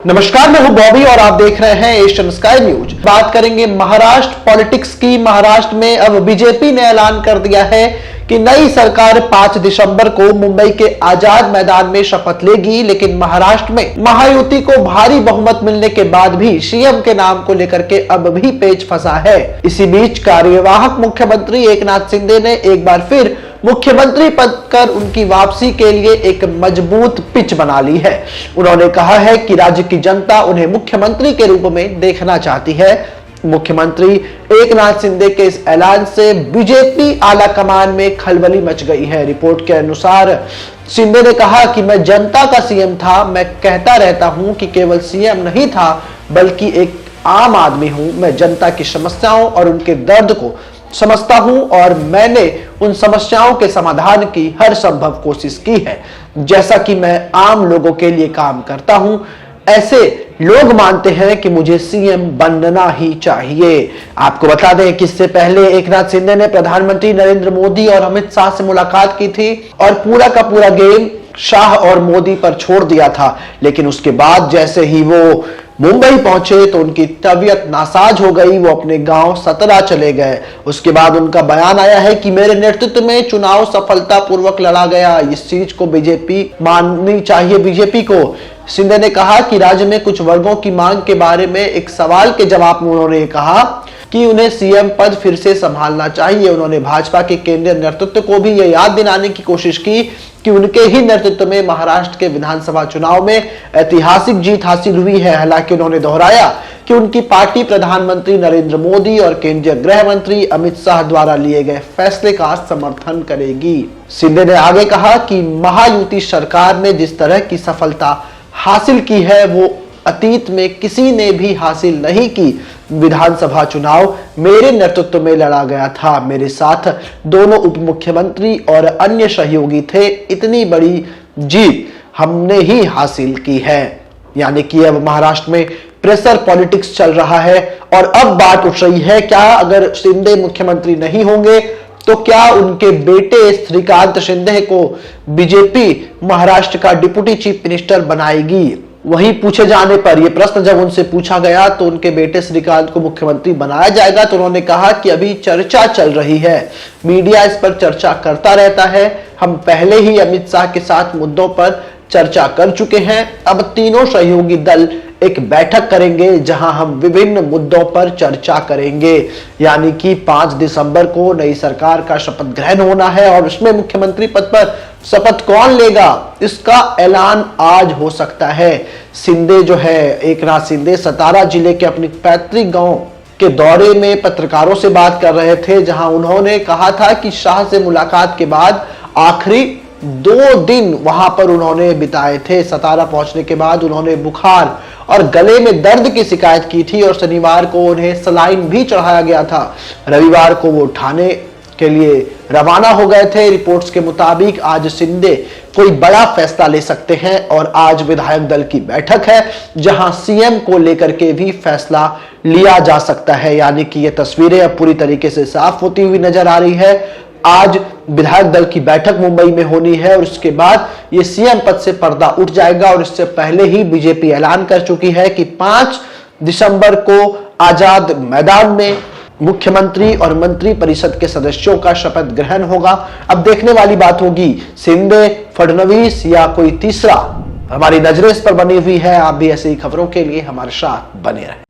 नमस्कार, मैं हूं बॉबी और आप देख रहे हैं एशियन स्काई न्यूज। बात करेंगे महाराष्ट्र पॉलिटिक्स की। महाराष्ट्र में अब बीजेपी ने ऐलान कर दिया है कि नई सरकार 5 दिसंबर को मुंबई के आजाद मैदान में शपथ लेगी। लेकिन महाराष्ट्र में महायुति को भारी बहुमत मिलने के बाद भी सीएम के नाम को लेकर के अब भी पेच फंसा है। इसी बीच कार्यवाहक मुख्यमंत्री एकनाथ शिंदे ने एक बार फिर मुख्यमंत्री पद कर उनकी वापसी के लिए एक मजबूत पिच बना ली है। उन्होंने कहा है कि राज्य की जनता उन्हें मुख्यमंत्री के रूप में देखना चाहती है। मुख्यमंत्री एकनाथ शिंदे के इस ऐलान से बीजेपी आला कमान में खलबली मच गई है। रिपोर्ट के अनुसार शिंदे ने कहा कि मैं जनता का सीएम था। मैं कहता रहता हूं कि केवल सीएम नहीं था बल्कि एक आम आदमी हूं। मैं जनता की समस्याओं और उनके दर्द को समझता हूं और मैंने उन समस्याओं के समाधान की हर संभव कोशिश की है। जैसा कि मैं आम लोगों के लिए काम करता हूं, ऐसे लोग मानते हैं कि मुझे सीएम बनना ही चाहिए। आपको बता दें कि इससे पहले एकनाथ शिंदे ने प्रधानमंत्री नरेंद्र मोदी और अमित शाह से मुलाकात की थी और पूरा का पूरा गेम शाह और मोदी पर छोड़ दिया था। लेकिन उसके बाद जैसे ही वो मुंबई पहुंचे तो उनकी तबीयत नासाज हो गई। वो अपने गांव सतरा चले गए। उसके बाद उनका बयान आया है कि मेरे नेतृत्व में चुनाव सफलतापूर्वक लड़ा गया। इस चीज को बीजेपी माननी चाहिए। बीजेपी को शिंदे ने कहा कि राज्य में कुछ वर्गों की मांग के बारे में एक सवाल के जवाब में उन्होंने कहा कि उन्हें सीएम पद फिर से संभालना चाहिए। उन्होंने भाजपा के केंद्रीय नेतृत्व को भी यह याद दिलाने की कोशिश की कि उनके ही नेतृत्व में महाराष्ट्र के विधानसभा चुनाव में ऐतिहासिक जीत हासिल हुई है। हालांकि उन्होंने दोहराया कि उनकी पार्टी प्रधानमंत्री नरेंद्र मोदी और केंद्रीय गृह मंत्री अमित शाह द्वारा लिए गए फैसले का समर्थन करेगी। शिंदे ने आगे कहा कि महायुति सरकार ने जिस तरह की सफलता हासिल की है वो अतीत में किसी ने भी हासिल नहीं की। विधानसभा चुनाव मेरे नेतृत्व में लड़ा गया था। मेरे साथ दोनों उप मुख्यमंत्री और अन्य सहयोगी थे। इतनी बड़ी जीत हमने ही हासिल की है। यानी कि अब महाराष्ट्र में प्रेशर पॉलिटिक्स चल रहा है और अब बात उठ रही है, क्या अगर शिंदे मुख्यमंत्री नहीं होंगे तो क्या उनके बेटे श्रीकांत शिंदे को बीजेपी महाराष्ट्र का डिप्टी चीफ मिनिस्टर बनाएगी। वहीं पूछे जाने पर यह प्रश्न जब उनसे पूछा गया तो उनके बेटे श्रीकांत को मुख्यमंत्री बनाया जाएगा तो उन्होंने कहा कि अभी चर्चा चल रही है। मीडिया इस पर चर्चा करता रहता है। हम पहले ही अमित शाह के साथ मुद्दों पर चर्चा कर चुके हैं। अब तीनों सहयोगी दल एक बैठक करेंगे जहां हम विभिन्न मुद्दों पर चर्चा करेंगे। यानी कि 5 दिसंबर को नई सरकार का शपथ ग्रहण होना है और उसमें मुख्यमंत्री पद पर शपथ कौन लेगा इसका ऐलान आज हो सकता है। शिंदे जो है, एकनाथ शिंदे सतारा जिले के अपने पैतृक गांव के दौरे में पत्रकारों से बात कर रहे थे, जहां उन्होंने कहा था कि शाह से मुलाकात के बाद आखिरी 2 दिन वहां पर उन्होंने बिताए थे। सतारा पहुंचने के बाद उन्होंने बुखार और गले में दर्द की शिकायत की थी और शनिवार को उन्हें सलाइन भी चढ़ाया गया था। रविवार को वो ठाणे के लिए रवाना हो गए थे। रिपोर्ट्स के मुताबिक आज शिंदे कोई बड़ा फैसला ले सकते हैं और आज विधायक दल की बैठक है जहां सीएम को लेकर के भी फैसला लिया जा सकता है। यानी कि ये तस्वीरें अब पूरी तरीके से साफ होती हुई नजर आ रही है। आज विधायक दल की बैठक मुंबई में होनी है और उसके बाद ये सीएम पद से पर्दा उठ जाएगा। और इससे पहले ही बीजेपी ऐलान कर चुकी है कि 5 दिसंबर को आजाद मैदान में मुख्यमंत्री और मंत्री परिषद के सदस्यों का शपथ ग्रहण होगा। अब देखने वाली बात होगी शिंदे, फडणवीस या कोई तीसरा। हमारी नजरें इस पर बनी हुई है। आप भी ऐसी खबरों के लिए हमारे साथ बने रहें।